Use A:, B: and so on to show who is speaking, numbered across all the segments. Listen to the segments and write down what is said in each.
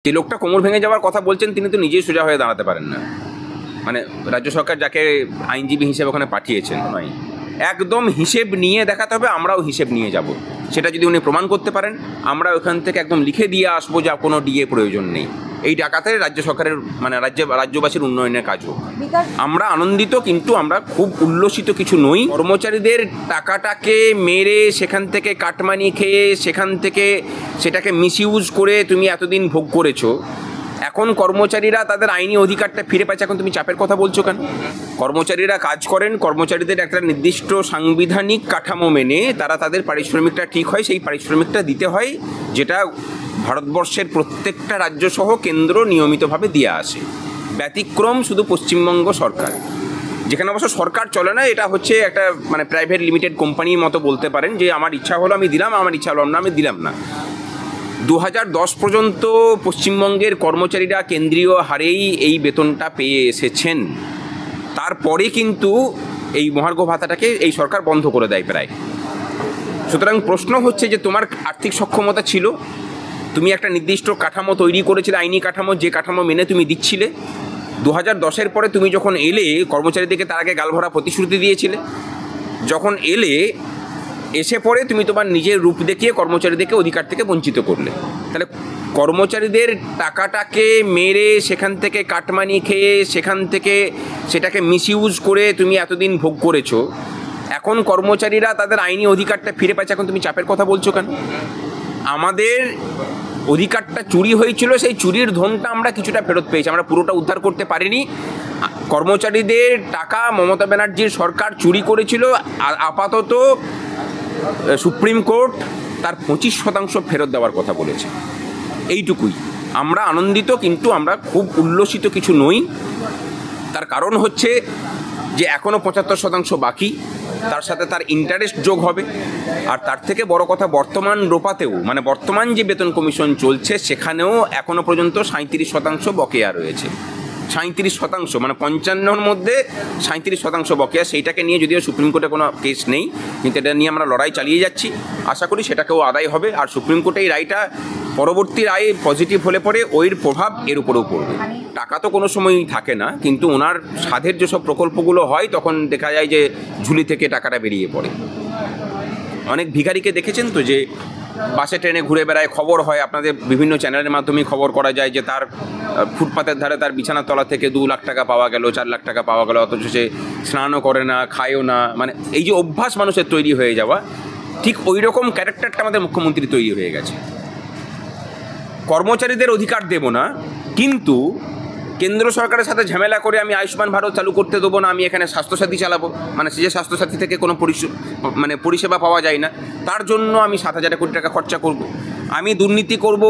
A: যে লোকটা কোমর ভেঙে যাওয়ার কথা বলছেন তিনি তো নিজেই সোজা হয়ে দাঁড়াতে পারেন না। মানে রাজ্য সরকার যাকে আইনজীবী হিসেবে ওখানে পাঠিয়েছেন নয়, একদম হিসেব নিয়ে দেখাতে হবে, আমরাও হিসেব নিয়ে যাব। সেটা যদি উনি প্রমাণ করতে পারেন আমরা ওখান থেকে একদম লিখে দিয়ে আসবো যে কোনো ডিএ প্রয়োজন নেই। এই টাকাতে রাজ্য সরকারের মানে রাজ্যবাসীর উন্নয়নের কাজ হোক। আমরা আনন্দিত, কিন্তু আমরা খুব উল্লসিত কিছু নই। কর্মচারীদের টাকাটাকে মেরে সেখান থেকে কাটমানি খেয়ে সেখান থেকে সেটাকে মিসইউজ করে তুমি এতদিন ভোগ করেছো, এখন কর্মচারীরা তাদের আইনি অধিকারটা ফিরে পাচ্ছে, এখন তুমি চাপের কথা বলছো কেন? কর্মচারীরা কাজ করেন, কর্মচারীদের একটা নির্দিষ্ট সাংবিধানিক কাঠামো মেনে তারা তাদের পারিশ্রমিকটা ঠিক হয়, সেই পারিশ্রমিকটা দিতে হয়, যেটা ভারতবর্ষের প্রত্যেকটা রাজ্য সহ কেন্দ্র নিয়মিতভাবে দিয়ে আসে। ব্যতিক্রম শুধু পশ্চিমবঙ্গ সরকার, যেখানে অবশ্য সরকার চলে না, এটা হচ্ছে একটা মানে প্রাইভেট লিমিটেড কোম্পানির মতো বলতে পারেন, যে আমার ইচ্ছা হলো আমি দিলাম, আমার ইচ্ছা হলো না আমি দিলাম না। 2010 পর্যন্ত পশ্চিমবঙ্গের কর্মচারীরা কেন্দ্রীয় হারেই এই বেতনটা পেয়ে এসেছেন। তারপরে কিন্তু এই মহার্ঘ ভাতাটাকে এই সরকার বন্ধ করে দেয় প্রায়। সুতরাং প্রশ্ন হচ্ছে যে তোমার আর্থিক সক্ষমতা ছিল, তুমি একটা নির্দিষ্ট কাঠামো তৈরি করেছিলে, আইনি কাঠামো, যে কাঠামো মেনে তুমি দিচ্ছিলে। 2010-এর পরে তুমি যখন এলে, কর্মচারীদেরকে তার আগে গালভরা প্রতিশ্রুতি দিয়েছিলে, যখন এসে পরে তুমি তোমার নিজের রূপ দেখিয়ে কর্মচারীদেরকে অধিকার থেকে বঞ্চিত করলে। তাহলে কর্মচারীদের টাকাটাকে মেরে সেখান থেকে কাটমানি খেয়ে সেখান থেকে সেটাকে মিসইউজ করে তুমি এতদিন ভোগ করেছো, এখন কর্মচারীরা তাদের আইনি অধিকারটা ফিরে পাচ্ছে, এখন তুমি চাপের কথা বলছো কেন? আমাদের অধিকারটা চুরি হয়েছিল, সেই চুরির ধনটা আমরা কিছুটা ফেরত পেয়েছি, আমরা পুরোটা উদ্ধার করতে পারিনি। কর্মচারীদের টাকা মমতা ব্যানার্জির সরকার চুরি করেছিল, আপাতত সুপ্রিম কোর্ট তার 25% ফেরত দেওয়ার কথা বলেছে। এইটুকুই। আমরা আনন্দিত, কিন্তু আমরা খুব উল্লসিত কিছু নই। তার কারণ হচ্ছে যে এখনও 75% বাকি, তার সাথে তার ইন্টারেস্ট যোগ হবে। আর তার থেকে বড় কথা, বর্তমান রোপাতেও মানে বর্তমান যে বেতন কমিশন চলছে সেখানেও এখনও পর্যন্ত 37% বকেয়া রয়েছে। 37% মানে 55-র মধ্যে 37% বকেয়া। সেইটাকে নিয়ে যদিও সুপ্রিম কোর্টে কোনো কেস নেই, কিন্তু এটা নিয়ে আমরা লড়াই চালিয়ে যাচ্ছি। আশা করি সেটাকেও আদায় হবে। আর সুপ্রিম কোর্টে এই রায়টা, পরবর্তী রায় পজিটিভ হলে পরে ওর প্রভাব এর উপরেও পড়বে। টাকা তো কোনো সময়ই থাকে না, কিন্তু ওনার সাধের যেসব প্রকল্পগুলো হয় তখন দেখা যায় যে ঝুলি থেকে টাকাটা বেরিয়ে পড়ে। অনেক ভিখারিকে দেখেছেন তো, যে বাসে ট্রেনে ঘুরে বেড়ায়, খবর হয়, আপনাদের বিভিন্ন চ্যানেলের মাধ্যমে খবর করা যায় যে তার ফুটপাতের ধারে তার বিছানার তলা থেকে 2 লাখ টাকা পাওয়া গেল, 4 লাখ টাকা পাওয়া গেল, অথচ সে স্নানও করে না, খায়ও না। মানে এই যে অভ্যাস মানুষের তৈরি হয়ে যাওয়া, ঠিক ওই রকম ক্যারেক্টারটা আমাদের মুখ্যমন্ত্রী তৈরি হয়ে গেছে। কর্মচারীদের অধিকার দেব না, কিন্তু কেন্দ্র সরকারের সাথে ঝামেলা করে আমি আয়ুষ্মান ভারত চালু করতে দেবো না, আমি এখানে স্বাস্থ্যসাথী চালাবো, মানে যে স্বাস্থ্যসাথী থেকে কোনো পরিষেবা পাওয়া যায় না, তার জন্য আমি 7,000 কোটি টাকা খরচা করব। আমি দুর্নীতি করব,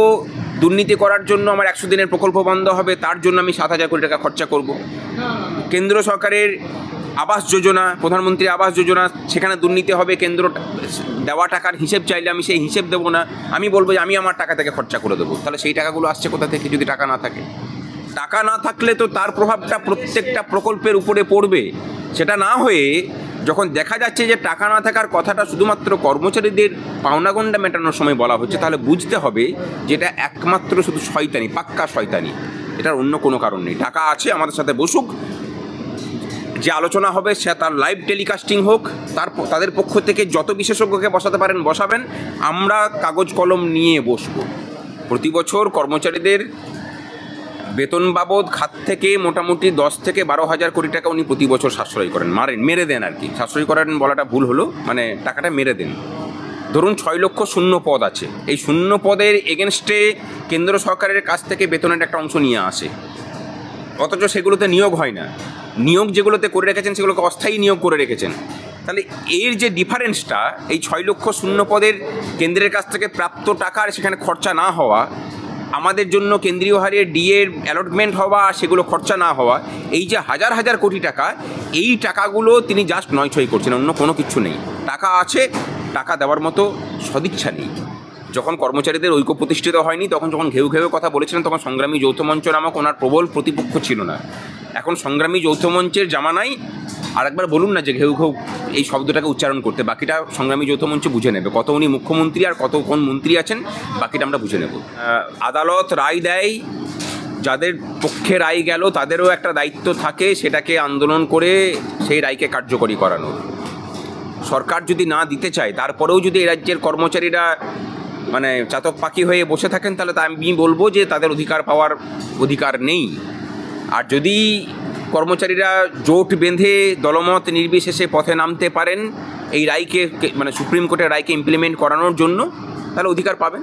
A: দুর্নীতি করার জন্য আমার 100 দিনের প্রকল্প বন্ধ হবে, তার জন্য আমি 7,000 কোটি টাকা খরচা করব। কেন্দ্র সরকারের আবাস যোজনা, প্রধানমন্ত্রী আবাস যোজনা, সেখানে দুর্নীতি হবে, কেন্দ্র দেওয়া টাকার হিসেব চাইলে আমি সেই হিসেব দেবো না, আমি বলবো যে আমি আমার টাকা থেকে খরচা করে দেবো। তাহলে সেই টাকাগুলো আসছে কোথা থেকে যদি টাকা না থাকে? টাকা না থাকলে তো তার প্রভাবটা প্রত্যেকটা প্রকল্পের উপরে পড়বে। সেটা না হয়ে যখন দেখা যাচ্ছে যে টাকা না থাকার কথাটা শুধুমাত্র কর্মচারীদের পাওনাগণ্ডা মেটানোর সময় বলা হচ্ছে, তাহলে বুঝতে হবে যে এটা একমাত্র শুধু শয়তানি, পাক্কা শয়তানি, এটার অন্য কোনো কারণ নেই। টাকা আছে, আমাদের সাথে বসুক, যে আলোচনা হবে সে তার লাইভ টেলিকাস্টিং হোক, তাদের পক্ষ থেকে যত বিশেষজ্ঞকে বসাতে পারেন বসাবেন, আমরা কাগজ কলম নিয়ে বসবো। প্রতি বছর কর্মচারীদের বেতন বাবদ খাত থেকে মোটামুটি 10 থেকে 12,000 কোটি টাকা উনি প্রতি বছর সাশ্রয় করেন, মেরে দেন আর কি। সাশ্রয় করেন বলাটা ভুল হলো, মানে টাকাটা মেরে দেন। ধরুন 6 লক্ষ শূন্য পদ আছে, এই শূন্য পদের এগেনস্টে কেন্দ্র সরকারের কাছ থেকে বেতনের একটা অংশ নিয়ে আসে, অথচ সেগুলোতে নিয়োগ হয় না। নিয়োগ যেগুলোতে করে রেখেছেন সেগুলোকে অস্থায়ী নিয়োগ করে রেখেছেন। তাহলে এর যে ডিফারেন্সটা, এই 6 লক্ষ শূন্য পদের কেন্দ্রের কাছ থেকে প্রাপ্ত টাকার সেখানে খরচা না হওয়া, আমাদের জন্য কেন্দ্রীয় হারে ডিএর অ্যালটমেন্ট হওয়া, সেগুলো খরচা না হওয়া, এই যে হাজার হাজার কোটি টাকা, এই টাকাগুলো তিনি জাস্ট নয়ছয় করছেন, অন্য কোনো কিছু নেই। টাকা আছে, টাকা দেওয়ার মতো সদিচ্ছা নেই। যখন কর্মচারীদের ঐক্য প্রতিষ্ঠিত হয়নি, যখন ঘেউ ঘেউ কথা বলেছিলেন, তখন সংগ্রামী যৌথ মঞ্চ নামক ওনার প্রবল প্রতিপক্ষ ছিল না। এখন সংগ্রামী যৌথ মঞ্চের জামানায় আর একবার বলুন না যে ঘেউ ঘেউ এই শব্দটাকে উচ্চারণ করতে, বাকিটা সংগ্রামী যৌথ মঞ্চ বুঝে নেবে। কত উনি মুখ্যমন্ত্রী আর কত কোন মন্ত্রী আছেন বাকিটা আমরা বুঝে নেব। আদালত রায় দেয়, যাদের পক্ষে রায় গেল তাদেরও একটা দায়িত্ব থাকে সেটাকে আন্দোলন করে সেই রায়কে কার্যকরী করানোর। সরকার যদি না দিতে চায় তারপরেও যদি এই রাজ্যের কর্মচারীরা মানে চাতক পাখি হয়ে বসে থাকেন তাহলে তা আমি বলবো যে তাদের অধিকার পাওয়ার অধিকার নেই। আর যদি কর্মচারীরা জোট বেঁধে দলমত নির্বিশেষে পথে নামতে পারেন এই রায়কে মানে সুপ্রিম কোর্টের রায়কে ইমপ্লিমেন্ট করানোর জন্য, তাহলে অধিকার পাবেন।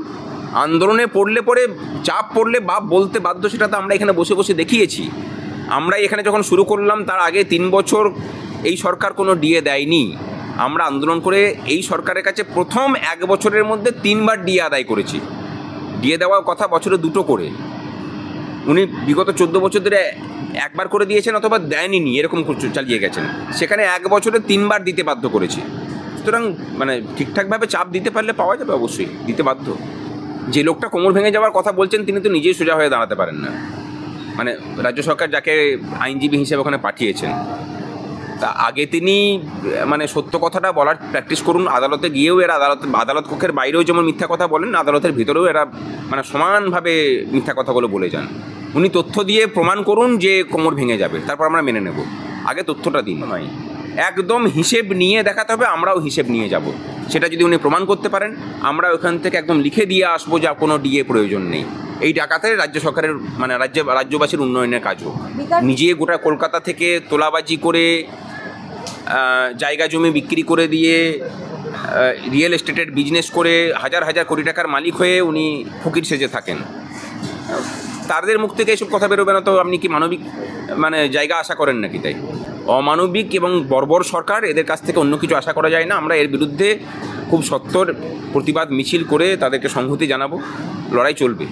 A: আন্দোলনে পড়লে পরে চাপ পড়লে বাপ বলতে বাধ্য, সেটা তো আমরা এখানে বসে বসে দেখিয়েছি। আমরা এখানে যখন শুরু করলাম তার আগে 3 বছর এই সরকার কোনো ডিএ দেয়নি। আমরা আন্দোলন করে এই সরকারের কাছে প্রথম 1 বছরের মধ্যে 3 বার ডিএ আদায় করেছি। ডিএ দেওয়ার কথা বছরে 2টো করে, উনি বিগত 14 বছর ধরে একবার করে দিয়েছেন অথবা দেয়নি, এরকম চালিয়ে গেছেন। সেখানে 1 বছরে 3 বার দিতে বাধ্য করেছি। সুতরাং মানে ঠিকঠাকভাবে চাপ দিতে পারলে পাওয়া যাবে, অবশ্যই দিতে বাধ্য। যে লোকটা কোমর ভেঙে যাওয়ার কথা বলছেন তিনি তো নিজেই সোজা হয়ে দাঁড়াতে পারেন না। মানে রাজ্য সরকার যাকে আইনজীবী হিসেবে ওখানে পাঠিয়েছেন, তা আগে তিনি মানে সত্য কথাটা বলার প্র্যাকটিস করুন। আদালতে গিয়েও এরা আদালত কক্ষের বাইরেও যেমন মিথ্যা কথা বলেন, আদালতের ভিতরেও এরা মানে সমানভাবে মিথ্যা কথাগুলো বলে যান। উনি তথ্য দিয়ে প্রমাণ করুন যে কোমর ভেঙে যাবে, তারপর আমরা মেনে নেব। আগে তথ্যটা দিন। নয়, একদম হিসেব নিয়ে দেখাতে হবে, আমরাও হিসেব নিয়ে যাব। সেটা যদি উনি প্রমাণ করতে পারেন আমরা ওখান থেকে একদম লিখে দিয়ে আসবো যে কোনো ডিএ প্রয়োজন নেই। এই টাকাতে রাজ্য সরকারের মানে রাজ্যবাসীর উন্নয়নের কাজ হোক। নিজে গোটা কলকাতা থেকে তোলাবাজি করে জায়গা জমি বিক্রি করে দিয়ে রিয়েল এস্টেটের বিজনেস করে হাজার হাজার কোটি টাকার মালিক হয়ে উনি ফকির সেজে থাকেন। তাদের মুখ থেকে এসব কথা বেরোবে না তো আপনি কি মানবিক মানে জায়গা আশা করেন নাকি? তাই অমানবিক এবং বর্বর সরকার, এদের কাছ থেকে অন্য কিছু আশা করা যায় না। আমরা এর বিরুদ্ধে খুব সত্বর প্রতিবাদ মিছিল করে তাদেরকে সংহতি জানাবো। লড়াই চলবে।